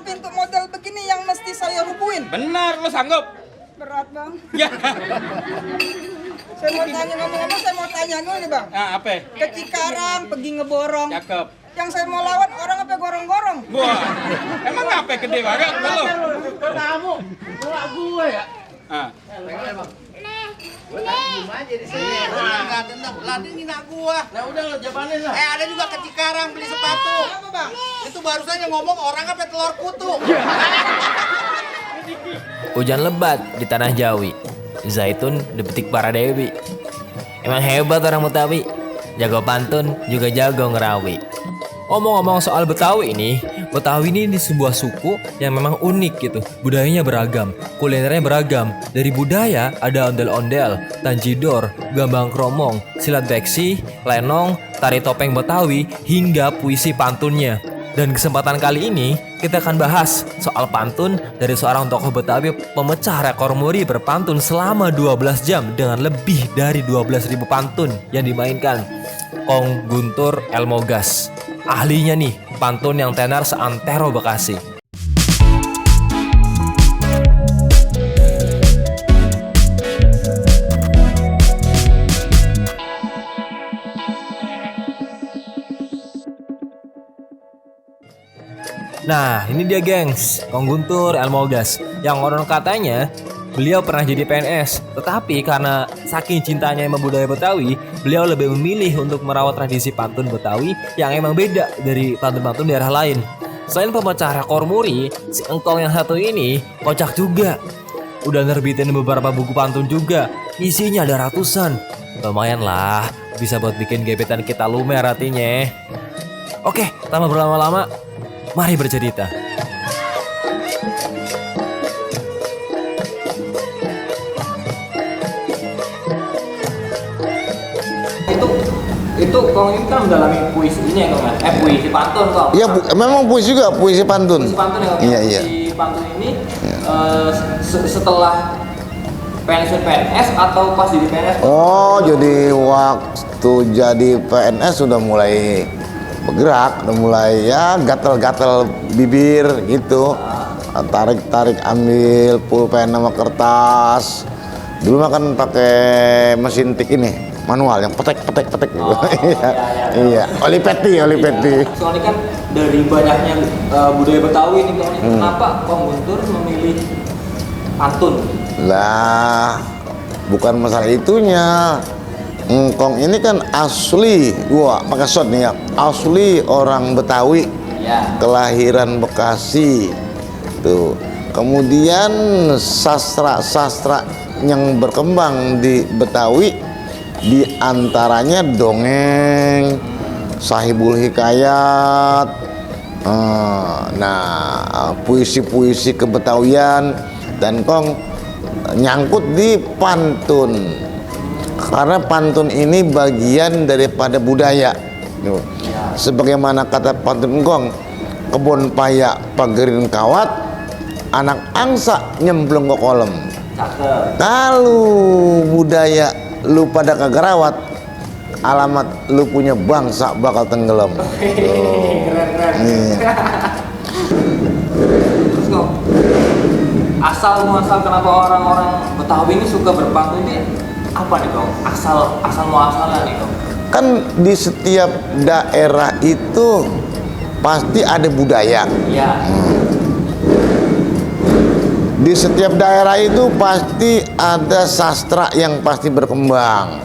palang pintu model begini yang mesti saya rubuhin? Benar, lu sanggup? Berat bang. Ya. Saya mau tanya ngomong-ngomong, saya mau tanya nih bang. Nah, apa? Ke Cikarang pergi ngeborong. Cakep. Yang saya mau lawan orang apa gorong-gorong? Wah, emang apa gede banget lu? Kamu, nolak gue ya? Ah. Ladin ngina gua. Nah udah lo jawabannya lah. Ada juga ke Cikarang beli sepatu. Apa bang? Itu barusan yang ngomong orang apa telur kutu. Hujan lebat di tanah Jawi, zaitun dipetik para dewi. Emang hebat orang Betawi, jago pantun juga jago ngerawi. Omong-omong soal Betawi ini, Betawi ini di sebuah suku yang memang unik gitu. Budayanya beragam, kulinernya beragam. Dari budaya ada ondel-ondel, tanjidor, gambang kromong, silat beksi, lenong, tari topeng Betawi, hingga puisi pantunnya. Dan kesempatan kali ini kita akan bahas soal pantun dari seorang tokoh Betawi pemecah rekor muri berpantun selama 12 jam dengan lebih dari 12.000 pantun yang dimainkan. Kong Guntur Elmogas. Ahlinya nih, pantun yang tenar seantero Bekasi. Nah, ini dia gengs, Kong Guntur Elmogas. Yang orang katanya beliau pernah jadi PNS, tetapi karena saking cintanya sama budaya Betawi, beliau lebih memilih untuk merawat tradisi pantun Betawi yang emang beda dari pantun-pantun daerah lain. Selain pemecah rekor muri, si engkong yang satu ini kocak juga. Udah nerbitin beberapa buku pantun juga, isinya ada ratusan. Lumayan lah, bisa buat bikin gebetan kita lumer hatinya. Oke, tanpa berlama-lama, mari bercerita. Itu Kong ini kan mendalami puisinya ya Kong ya? Puisi pantun Kong. Iya, memang puisi juga, puisi pantun. Puisi pantun ya Kong. Iya, iya. Puisi pantun ini setelah pensiun PNS atau pas jadi PNS? Oh, jadi waktu jadi PNS sudah mulai bergerak, udah mulai ya gatel-gatel bibir gitu. Tarik-tarik ambil pulpen sama kertas. Dulu mah kan pakai mesin tik ini, manual yang petek gitu. Iya. Oli peti. Soalnya kan dari banyaknya budaya Betawi ini Kong, kenapa Kong Guntur memilih pantun? Lah, bukan masalah itunya. Engkong ini kan asli, gua pakai shot nih ya, asli orang Betawi, Ya. kelahiran Bekasi, tuh. Kemudian sastra yang berkembang di Betawi, di antaranya dongeng, sahibul hikayat, puisi-puisi kebetawian, dan Kong nyangkut di pantun. Karena pantun ini bagian daripada budaya. Sebagaimana kata pantun Engkong, kebon paya pagerin kawat, anak angsa nyemplung ke kolam. Kalau budaya lu pada kagak rawat, alamat lu punya bangsa bakal tenggelam. Keren. Terus Kong, asal muasal kenapa orang-orang Betawi ini suka berpantun ini apa nih Kong? Asal muasalnya nih Kong? Kan di setiap daerah itu pasti ada budaya. Ya. Di setiap daerah itu pasti ada sastra yang pasti berkembang.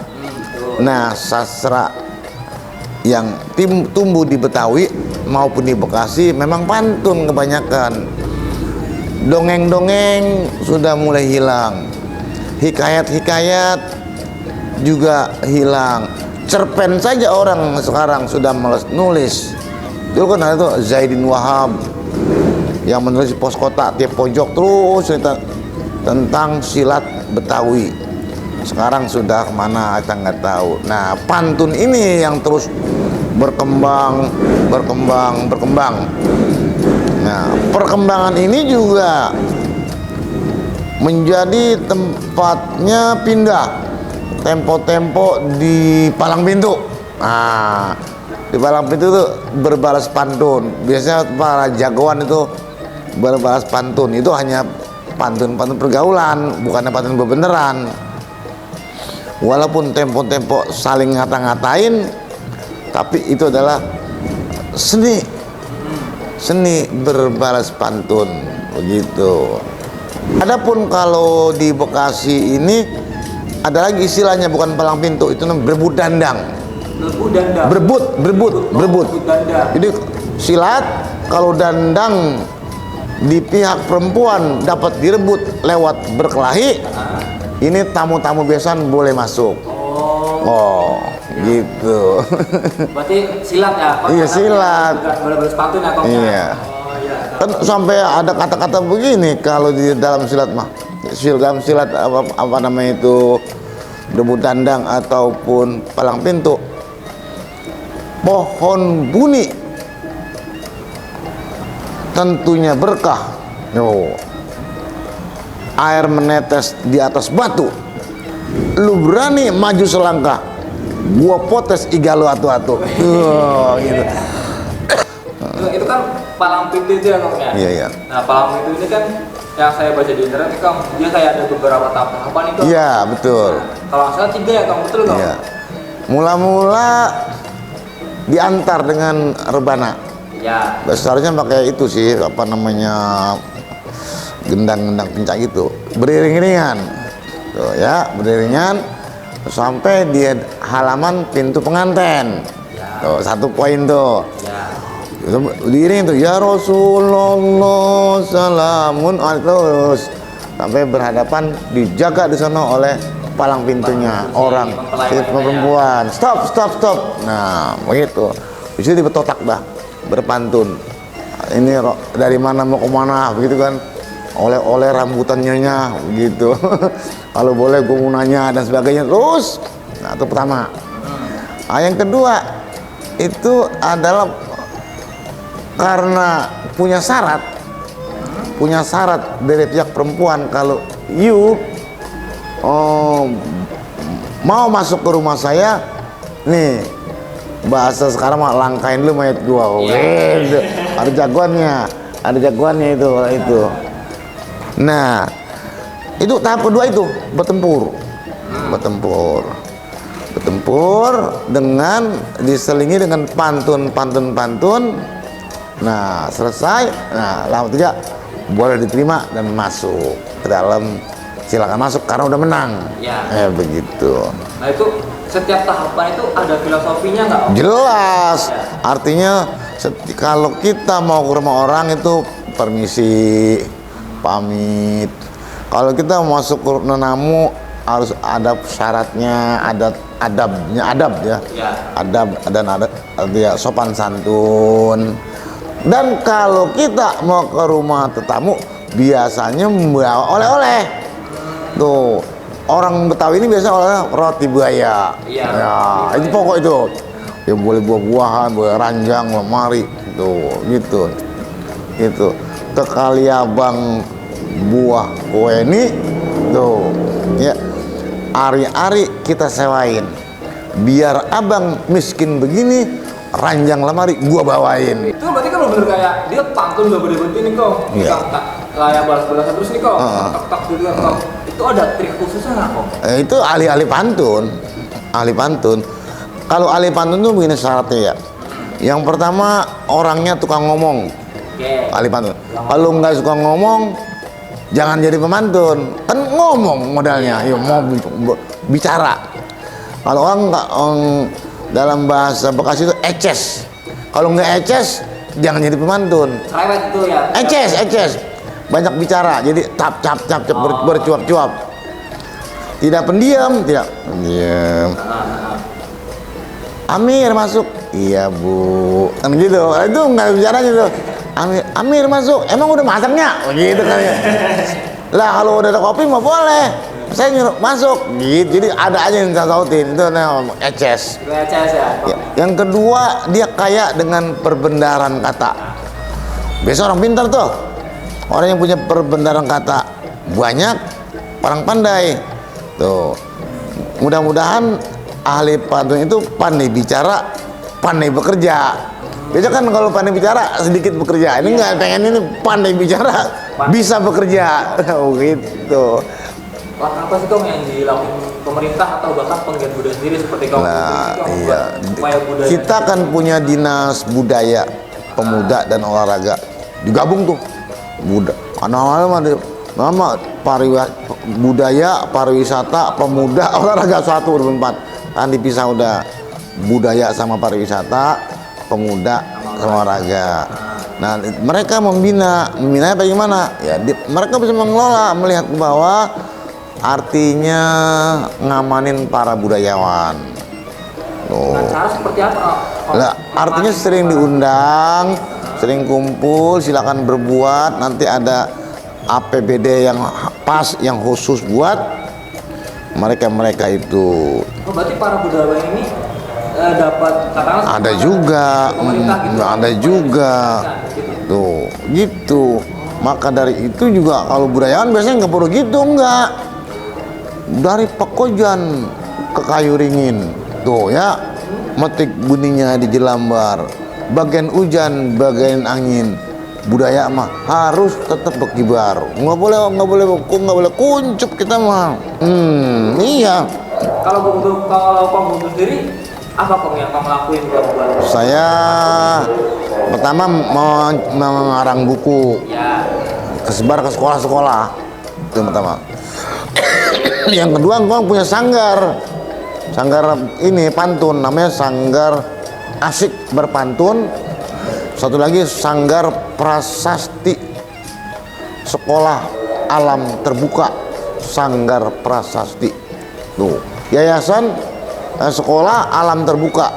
Nah, sastra yang tumbuh di Betawi maupun di Bekasi memang pantun kebanyakan. Dongeng-dongeng sudah mulai hilang. Hikayat-hikayat juga hilang. Cerpen saja orang sekarang sudah malas nulis. Dulu kan ada tuh Zaidin Wahab yang menulis pos kotak tiap pojok terus cerita tentang silat Betawi. Sekarang sudah kemana kita nggak tahu. Nah, pantun ini yang terus berkembang. Nah, perkembangan ini juga menjadi tempatnya pindah tempo-tempo di palang pintu. Nah, di palang pintu tuh berbalas pantun. Biasanya para jagoan itu berbalas pantun itu hanya pantun-pantun pergaulan, bukannya pantun bebeneran. Walaupun tempo-tempo saling ngata-ngatain, tapi itu adalah seni berbalas pantun begitu. Adapun kalau di Bekasi ini ada lagi istilahnya, bukan palang pintu, itu namanya berebut dandang. Berebut. Jadi silat kalau dandang di pihak perempuan dapat direbut lewat berkelahi, ini tamu-tamu besan boleh masuk. Oh, gitu. Berarti silat ya? Iya, silat. Boleh pantun ya, Kong? Iya. Kan sampai ada kata-kata begini kalau di dalam silat mah. Dalam silat apa namanya itu, berebut dandang ataupun palang pintu. Pohon buni tentunya berkah. Air menetes di atas batu. Lu berani maju selangkah, gua potes iga lu atu-atu. Gitu. Itu kan palang pintu itu ya, Kong ya? Iya. Nah, palang pintu ini kan yang saya baca di internet nih, Kong, dia kayak ada beberapa tahapan itu. Iya, betul. Kalau nggak salah 3 ya, Kong, betul, Kong? Iya. Mula-mula diantar dengan rebana. Ya. Seharusnya pakai itu sih, apa namanya, gendang-gendang pencak gitu, beriring-iringan. Tuh ya, beriringan sampai di halaman pintu pengantin. Tuh, 1 poin tuh. Itu diiring tuh, ya Rasulullah salamun terus sampai berhadapan, dijaga di sana oleh palang pintunya orang perempuan. Stop. Nah, begitu. Di situ dibetotak dah, berpantun. Ini dari mana mau ke mana, begitu kan? Oleh rambutannya begitu. Kalau boleh gue mau nanya dan sebagainya terus. Nah, itu pertama. Nah, yang kedua itu adalah karena punya syarat dari pihak perempuan, kalau you mau masuk ke rumah saya nih, bahasa sekarang mah langkain dulu mayat gua. Gitu. Ada jagoannya itu. Nah, itu tahap kedua itu bertempur dengan diselingi dengan pantun. Nah, selesai. Nah, lama 3 boleh diterima dan masuk ke dalam. Silakan masuk karena udah menang. Ya. Begitu. Nah, itu setiap tahapan itu ada filosofinya nggak, Om? Jelas. Artinya kalau kita mau ke rumah orang itu permisi, pamit. Kalau kita mau masuk ke tamu harus ada syaratnya, adab ya. Adab dan ada ya, sopan santun. Dan kalau kita mau ke rumah tetamu biasanya membawa oleh-oleh. Tuh, orang Betawi ini biasa oleh roti buaya. Iya. Ya, itu pokok itu. Ya boleh buah-buahan, boleh ranjang, lemari, tuh, gitu. Kekali abang buah kue ini, tuh, ya. Ari-ari kita sewain. Biar abang miskin begini, ranjang lemari gua bawain. Itu berarti kan bener kayak dia pantun gak berhenti nih, Kong. Iya. Kayak balas-balasan terus nih, Kong. Tak gitu kan, Kong. Itu ada trik khususnya nggak, Kong? Itu ahli pantun. Kalau ahli pantun tuh begini syaratnya ya. Yang pertama, orangnya tukang ngomong. Ahli pantun. Kalau nggak suka ngomong, jangan jadi pemantun. Kan ngomong modalnya, ya mau bicara. Kalau orang nggak dalam bahasa Bekasi itu eces. Kalau nggak eces, jangan jadi pemantun. Cerewet itu ya. Eces. Banyak bicara, jadi cap bercuap-cuap. Tidak pendiam. Amir masuk. Iya, Bu. Kan gitu. Itu nggak bicara gitu. Amir masuk. Emang udah masaknya? Gitu kan ya. Lah kalau udah ada kopi mah boleh. Saya nyuruh masuk. Gitu. Jadi ada aja yang saya sautin. Itu namanya eces. Eces ya. Yang kedua, dia kaya dengan perbendaharaan kata. Biasa orang pintar tuh. Orang yang punya perbendaharaan kata banyak, orang pandai. Tuh. Mudah-mudahan ahli pantun itu pandai bicara, pandai bekerja. Biasa kan kalau pandai bicara sedikit bekerja. Ini nggak pengen ini pandai bicara, bisa bekerja. Oh gitu. Langkah apa sih Kong yang dilakukan pemerintah atau bahkan penggiat budaya sendiri seperti Kong? Nah, Kong, iya. upaya budaya. Kita kan punya dinas budaya, pemuda dan olahraga. Digabung tuh. Nama budaya, pariwisata, pemuda, olahraga 1, 2, 4. Kan dipisah udah budaya sama pariwisata, pemuda sama olahraga. Nah, mereka membina bagaimana? Ya, mereka bisa mengelola, melihat ke bawah, artinya ngamanin para budayawan. Nah, cara seperti apa? Lah, artinya sering diundang, sering kumpul, silakan berbuat. Nanti ada APBD yang pas, yang khusus buat mereka itu. Oh, berarti para budayawan ini dapat katakanlah Ada juga, pemerintah gitu. ada juga. Tuh, gitu. Maka dari itu juga kalau budayawan biasanya nggak perlu gitu, enggak. Dari Pekojan ke Kayu Ringin, tuh ya, metik buninya di Jelambar. Bagian hujan, bagian angin. Budaya mah harus tetap berkibar. Nggak boleh kuncup kita mah. Iya. Kalau Kong Buntu sendiri, apa Kong yang Kong lakuin buat Saya pertama mengarang buku, ya? kesebar ke sekolah-sekolah. Itu yang pertama. Yang kedua, gua punya sanggar ini pantun, namanya Sanggar Asik Berpantun. Satu lagi Sanggar Prasasti Sekolah Alam Terbuka, Sanggar Prasasti. Tuh, yayasan sekolah alam terbuka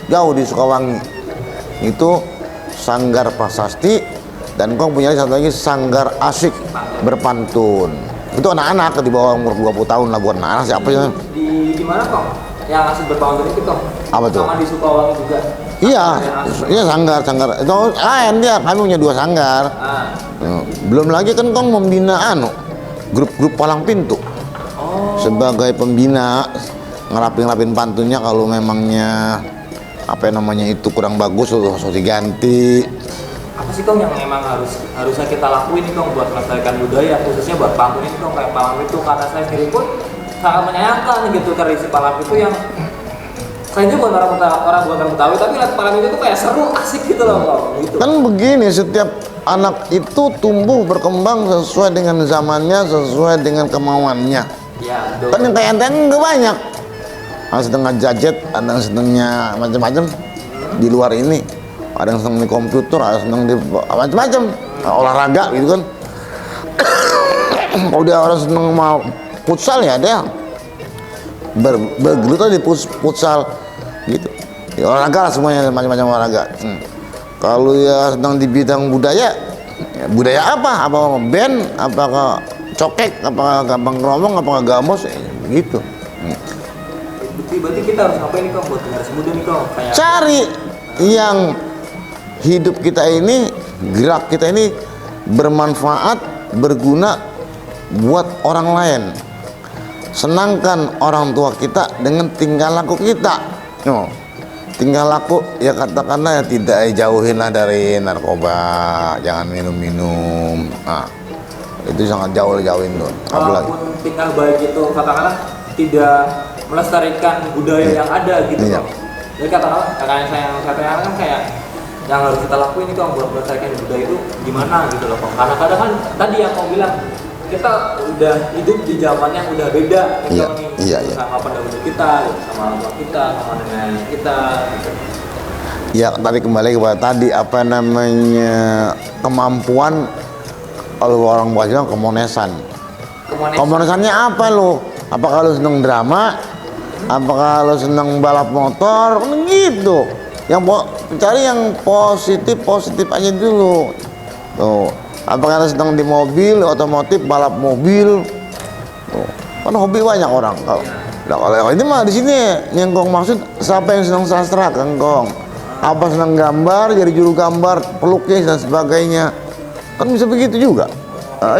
jauh di Sukawangi. Itu Sanggar Prasasti. Dan kau punya satu lagi Sanggar Asik Berpantun. Itu anak-anak di bawah umur 20 tahun lah, buat anak siapa sih? Di mana Kong? Yang asik berpantun itu Kong? Apa tuh? Sama di Sukawangi juga. Iya, sanggar. Itu lain dia, kami punya 2 sanggar. Belum lagi kan kau membina grup-grup palang pintu. Sebagai pembina, ngerapin pantunnya kalau memangnya itu kurang bagus harus diganti. Apa sih Kong yang memang harusnya kita lakuin nih Kong buat melestarikan budaya, khususnya buat pantun ini Kong, kayak palang pintu? Karena saya sendiri pun sangat menyayangkan gitu tradisi palang pintu yang saya ini bukan orang Betawi, tapi lihat palang pintu itu kayak seru, asik gitu loh Kong. Gitu. Kan begini, setiap anak itu tumbuh berkembang sesuai dengan zamannya, sesuai dengan kemauannya. Ya, betul. Kan yang kayak ente nggak banyak. Ada setengah gadget, ada yang setengahnya macam-macam di luar ini. Ada yang senang di komputer, ada yang senang di macam-macam olahraga gitu kan. Kalau dia orang senang mau futsal ya dia bergelut di futsal gitu. Ya, olahraga lah semuanya, macam-macam olahraga. Kalau ya sedang di bidang budaya, ya, budaya apa? Apakah band, apakah cokek, apakah gampang ngomong, apakah gamos, begitu. Berarti kita harus ngapain nih Kong buat generasi muda nih Kong? Kayak Cari yang hidup kita ini, gerak kita ini bermanfaat, berguna buat orang lain. Senangkan orang tua kita dengan tingkah laku kita. Tingkah laku ya katakanlah ya tidak jauhin lah dari narkoba, jangan minum-minum. Itu sangat jauhin tuh. Apalagi walaupun tinggal baik itu katakanlah tidak melestarikan budaya yang ada gitu Iya. Kong. Jadi katakanlah yang saya katakan kan kayak yang harus kita lakuin itu Kong buat melestarikan budaya itu gimana gitu loh Kong. Karena kadang kan tadi yang Kong bilang kita udah hidup di zaman yang udah beda gitu nih, Iya. sama pendahulu kita, sama orang kita, sama nenek kita gitu. ya tadi kembali kepada tadi kemampuan, kalau orang bilang kemonesan. Komunisannya apa lo? Apakah lo seneng drama? Apakah lo seneng balap motor? Kan gitu. Yang cari yang positif aja dulu. Tuh. Apakah lo seneng di mobil, otomotif, balap mobil? Tuh. Kan hobi banyak orang. Kalau ini mah di sini yang Kong maksud siapa yang seneng sastra, Kang Kong? Apa seneng gambar, jadi juru gambar, pelukis dan sebagainya. Kan bisa begitu juga.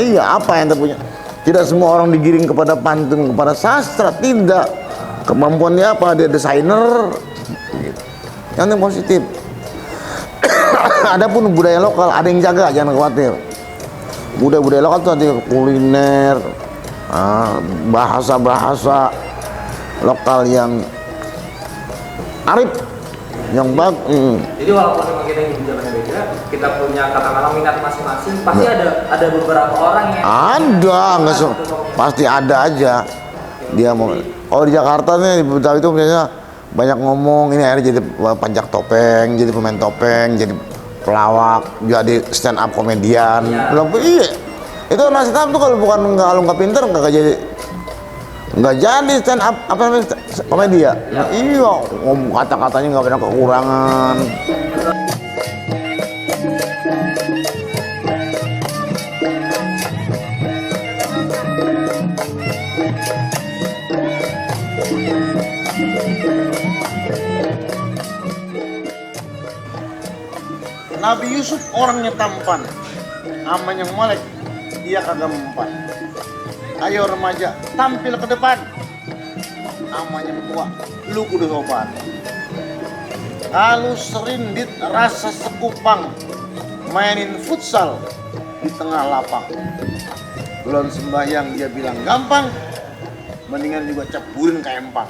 Iya, apa yang terpunya? Tidak semua orang digiring kepada pantun, kepada sastra, tidak. Kemampuannya apa? Dia desainer, gitu. Yang positif. ada pun budaya lokal, ada yang jaga, jangan khawatir. Budaya lokal tuh ada kuliner, bahasa-bahasa lokal yang arif, yang bagus. Jadi walaupun memang kita yang jalannya beda, kita punya katakanlah minat masing-masing, pasti ada beberapa orang yang Ada, nggak pasti ada aja. Dia mau. Oh di Jakarta nih di Betawi itu biasanya banyak ngomong, ini akhirnya jadi panjat topeng, jadi pemain topeng, jadi pelawak, jadi stand up komedian. Bilang iya. Itu stand up tuh kalau nggak pinter nggak jadi stand up apa namanya komedi ya. Iya, ngomong kata-katanya nggak pernah kekurangan. Nabi Yusuf orangnya tampan, aman yang molek, dia kagak mempan. Ayo remaja, tampil ke depan, aman yang tua, lu kudu sopan. Kalau serindit rasa sekupang, mainin futsal di tengah lapang. Belum sembahyang dia bilang gampang, mendingan juga ceburin ke empang.